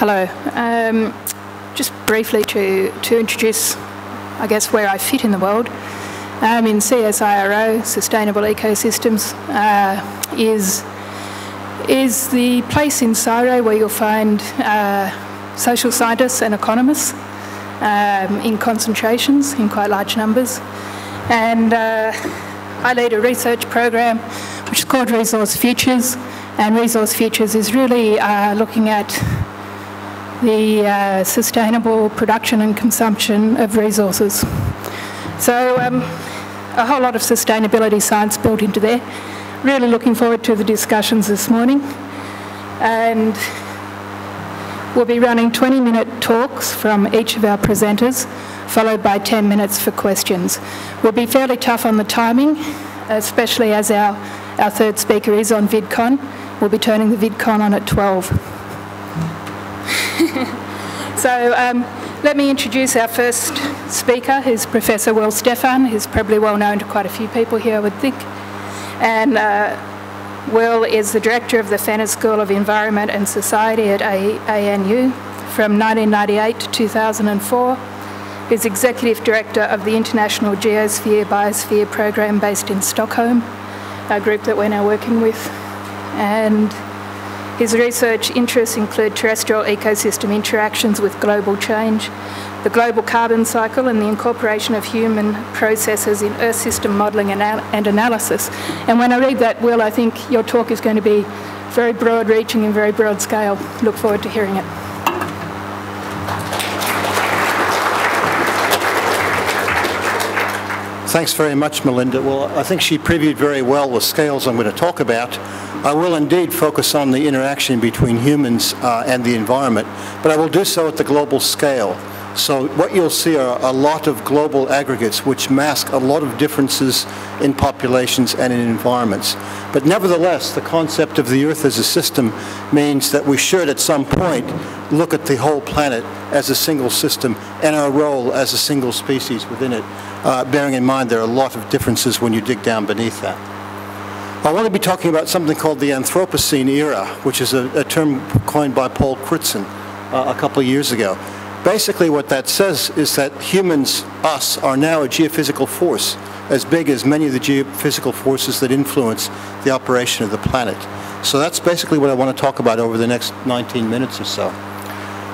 Hello. Just briefly to introduce, I guess, where I fit in the world. In CSIRO, Sustainable Ecosystems, is the place in CSIRO where you'll find social scientists and economists in concentrations, in quite large numbers. And I lead a research program which is called Resource Futures, and Resource Futures is really looking at the sustainable production and consumption of resources. So a whole lot of sustainability science built into there. Really looking forward to the discussions this morning. And we'll be running 20-minute talks from each of our presenters, followed by 10 minutes for questions. We'll be fairly tough on the timing, especially as our third speaker is on VidCon. We'll be turning the VidCon on at 12. So let me introduce our first speaker, who's Professor Steffen. He's probably well known to quite a few people here, I would think. And Will is the director of the Fenner School of Environment and Society at ANU from 1998 to 2004. He's executive director of the International Geosphere Biosphere program based in Stockholm, a group that we're now working with. And his research interests include terrestrial ecosystem interactions with global change, the global carbon cycle, and the incorporation of human processes in Earth system modelling and analysis. And when I read that, Will, I think your talk is going to be very broad-reaching and very broad scale. Look forward to hearing it. Thanks very much, Melinda. Well, I think she previewed very well the scales I'm going to talk about. I will indeed focus on the interaction between humans and the environment, but I will do so at the global scale. So what you'll see are a lot of global aggregates which mask a lot of differences in populations and in environments. But nevertheless, the concept of the Earth as a system means that we should at some point look at the whole planet as a single system and our role as a single species within it, bearing in mind there are a lot of differences when you dig down beneath that. I want to be talking about something called the Anthropocene era, which is a term coined by Paul Crutzen a couple of years ago. Basically what that says is that humans, us, are now a geophysical force as big as many of the geophysical forces that influence the operation of the planet. So that's basically what I want to talk about over the next 19 minutes or so.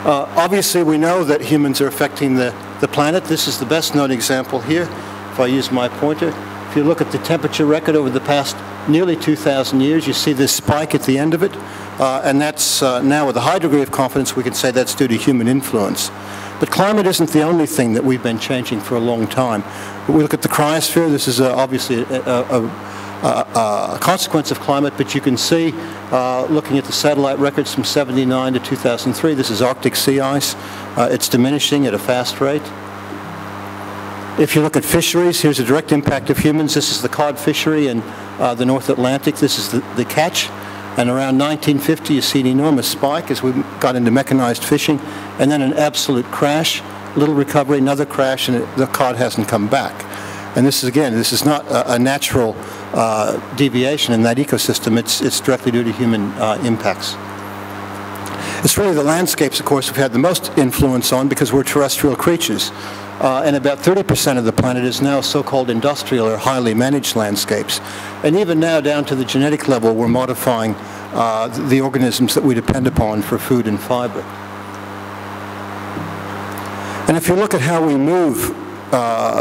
Obviously we know that humans are affecting the planet. This is the best known example here, if I use my pointer. If you look at the temperature record over the past nearly 2,000 years, you see this spike at the end of it, and that's now with a high degree of confidence we can say that's due to human influence. But climate isn't the only thing that we've been changing for a long time. We look at the cryosphere. This is obviously a consequence of climate, but you can see, looking at the satellite records from 1979 to 2003, this is Arctic sea ice. It's diminishing at a fast rate. If you look at fisheries, here's a direct impact of humans. This is the cod fishery in the North Atlantic. This is the catch. And around 1950, you see an enormous spike as we got into mechanized fishing, and then an absolute crash, little recovery, another crash, and the cod hasn't come back. And this is, again, this is not a natural deviation in that ecosystem. It's directly due to human impacts. It's really the landscapes, of course, we've had the most influence on because we're terrestrial creatures. And about 30% of the planet is now so-called industrial or highly managed landscapes. And even now, down to the genetic level, we're modifying the organisms that we depend upon for food and fiber. And if you look at how we move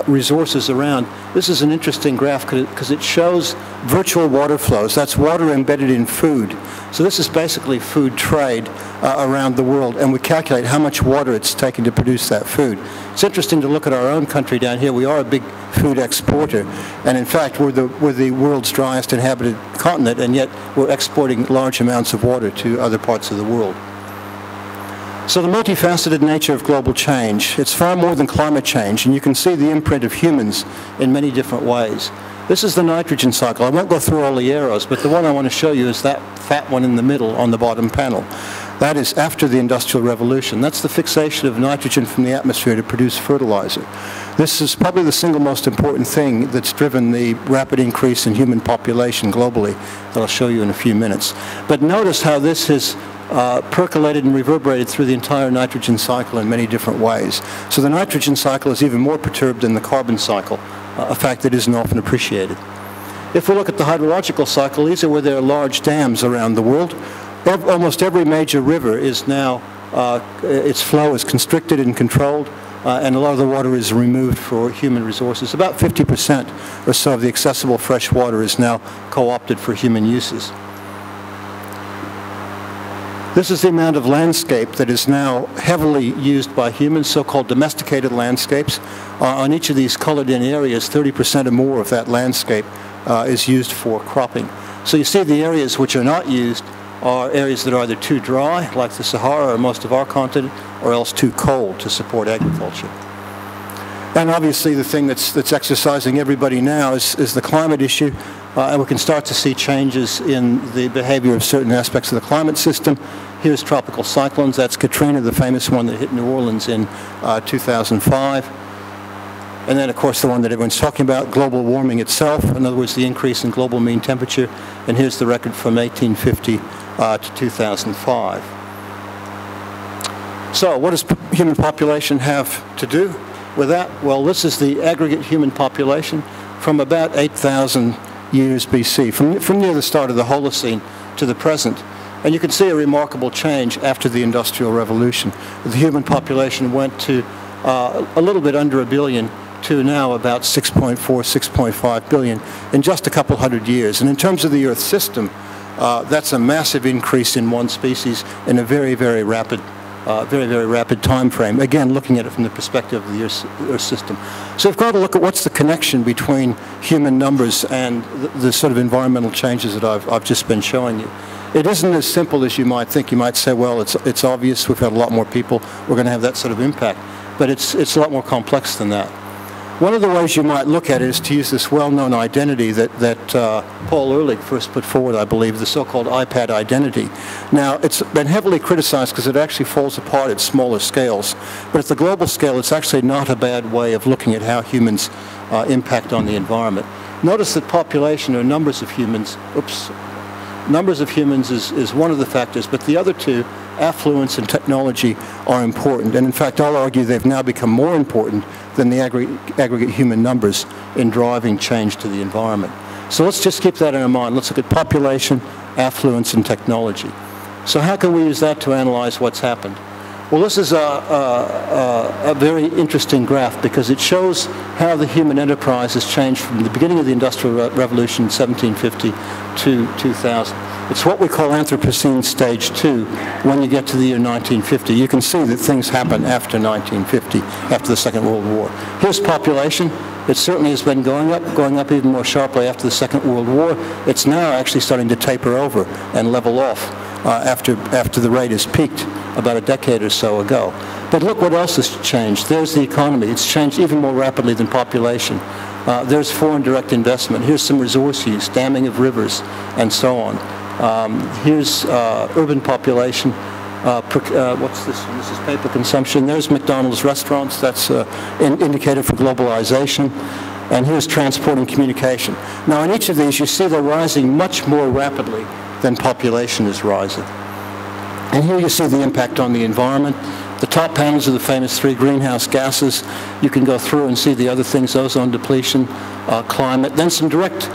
resources around, this is an interesting graph because it shows virtual water flows. That's water embedded in food. So this is basically food trade around the world, and we calculate how much water it's taken to produce that food. It's interesting to look at our own country down here. We are a big food exporter, and in fact we're the world's driest inhabited continent, and yet we're exporting large amounts of water to other parts of the world. So the multifaceted nature of global change, it's far more than climate change, and you can see the imprint of humans in many different ways. This is the nitrogen cycle. I won't go through all the arrows, but the one I want to show you is that fat one in the middle on the bottom panel. That is after the Industrial Revolution. That's the fixation of nitrogen from the atmosphere to produce fertilizer. This is probably the single most important thing that's driven the rapid increase in human population globally that I'll show you in a few minutes. But notice how this has percolated and reverberated through the entire nitrogen cycle in many different ways. So the nitrogen cycle is even more perturbed than the carbon cycle, a fact that isn't often appreciated. If we look at the hydrological cycle, these are where there are large dams around the world. Almost every major river is now, its flow is constricted and controlled, and a lot of the water is removed for human resources. About 50% or so of the accessible fresh water is now co-opted for human uses. This is the amount of landscape that is now heavily used by humans, so-called domesticated landscapes. On each of these colored-in areas, 30% or more of that landscape is used for cropping. So you see the areas which are not used are areas that are either too dry, like the Sahara or most of our continent, or else too cold to support agriculture. And obviously the thing that's exercising everybody now is the climate issue, and we can start to see changes in the behavior of certain aspects of the climate system. Here's tropical cyclones. That's Katrina, the famous one that hit New Orleans in 2005. And then, of course, the one that everyone's talking about, global warming itself, in other words, the increase in global mean temperature. And here's the record from 1850 to 2005. So what does human population have to do with that? Well, this is the aggregate human population from about 8,000 years BC, from near the start of the Holocene to the present. And you can see a remarkable change after the Industrial Revolution. The human population went to a little bit under 1 billion to now about 6.4, 6.5 billion in just a couple hundred years. And in terms of the Earth system, that's a massive increase in one species in a very, very rapid time frame. Again, looking at it from the perspective of the Earth system. So we've got to look at what's the connection between human numbers and the sort of environmental changes that I've just been showing you. It isn't as simple as you might think. You might say, well, it's obvious we've had a lot more people, we're going to have that sort of impact. But it's a lot more complex than that. One of the ways you might look at it is to use this well-known identity that Paul Ehrlich first put forward, I believe, the so-called iPad identity. Now, it's been heavily criticized because it actually falls apart at smaller scales. But at the global scale, it's actually not a bad way of looking at how humans impact on the environment. Notice that population or numbers of humans, numbers of humans is one of the factors, but the other two, affluence and technology, are important. And in fact, I'll argue they've now become more important than the aggregate human numbers in driving change to the environment. So let's just keep that in our mind. Let's look at population, affluence, and technology. So how can we use that to analyze what's happened? Well, this is a very interesting graph because it shows how the human enterprise has changed from the beginning of the Industrial Revolution in 1750 to 2000. It's what we call Anthropocene Stage 2 when you get to the year 1950. You can see that things happen after 1950, after the Second World War. Here's population. It certainly has been going up even more sharply after the Second World War. It's now actually starting to taper over and level off after the rate has peaked about a decade or so ago. But look what else has changed. There's the economy. It's changed even more rapidly than population. There's foreign direct investment. Here's some resource use, damming of rivers, and so on. Here's urban population. What's this? This is paper consumption. There's McDonald's restaurants. That's an indicator for globalization. And here's transport and communication. Now, in each of these, you see they're rising much more rapidly than population is rising. And here you see the impact on the environment. The top panels are the famous 3 greenhouse gases. You can go through and see the other things, ozone depletion, climate, then some direct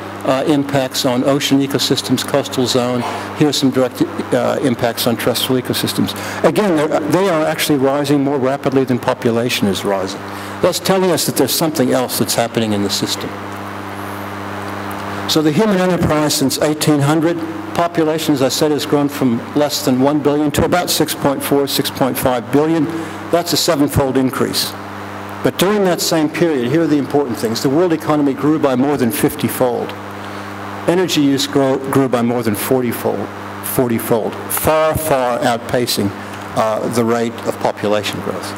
impacts on ocean ecosystems, coastal zone. Here are some direct impacts on terrestrial ecosystems. Again, they are actually rising more rapidly than population is rising. That's telling us that there's something else that's happening in the system. So the human enterprise since 1800, population, as I said, has grown from less than 1 billion to about 6.4, 6.5 billion. That's a 7-fold increase. But during that same period, here are the important things. The world economy grew by more than 50-fold. Energy use grew by more than 40-fold, far, far outpacing the rate of population growth.